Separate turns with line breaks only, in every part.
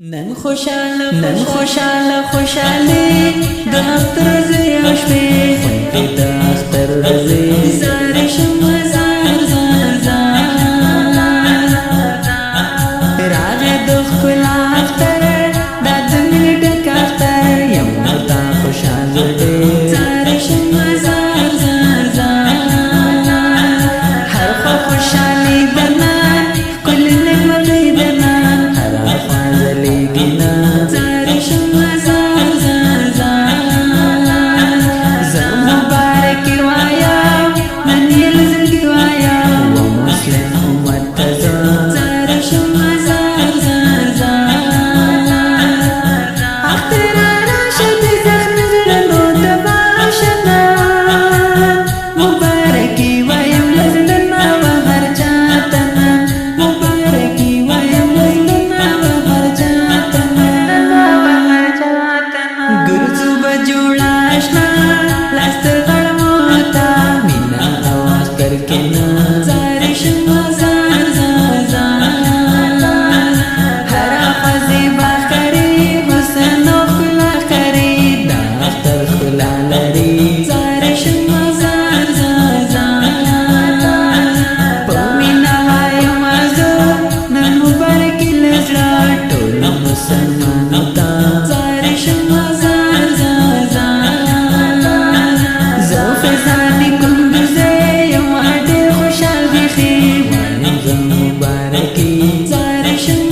نن خوشاله د اختر زیا شپې خوندې د اختر رزي زار شم زار راغه د ښکلا اختر د دنیا ډک اختر یم تا خوشاله دې زار شم زار هر خو خوشالي دنا کل نعمت دنا هر فضل گنا زار شم زار مبارک وایا من یلزم وایا و مسلم امت زار شم اختر راشد زخم زرنو دباشنا مبارکی وایم لزلنا و هر جاتنا مبارکی وایم لزلنا و هر جاتنا گرزو بجوڑا اشنا لاستر غرموتا مینا آواز کرکنا زار شم هر خوزی باخری حسن و خلا خری دا اختر خلا لری زار شم پمینا وایم مازو نن مبارکی لزرا ټول مسلمانو تا زار شم زوفزانی کندوزه یم ډېر خوشحال بیخي وایم زه مبارکي زار شم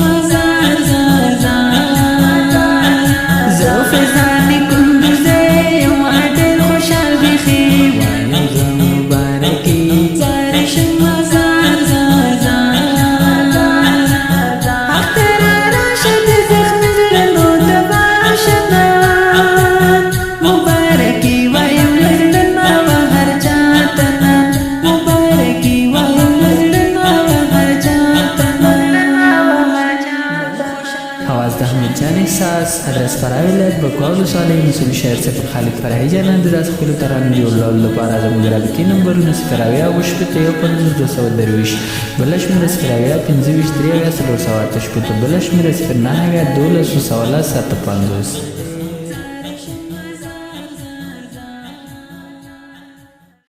زوفزانی کندوزه یم ډېر خوشحال بیخي وایم زه مبارکي زار شم اختر راشد زخم زرنو دباشنا مبارکی وایم لزلنا و هر جاتنا مبارکی وایم لزلنا و هر جاتنا
आवाज د حمید جان احساس ادرس فرای ولایت بکوالو صالح مسئول شهر صفر خالد فرحي جان انداز خپل ترانو جوړولو لپاره زموږ رابطې نمبرونه 080 بل شمېره 080 25 3 بل شمېره 090 12 750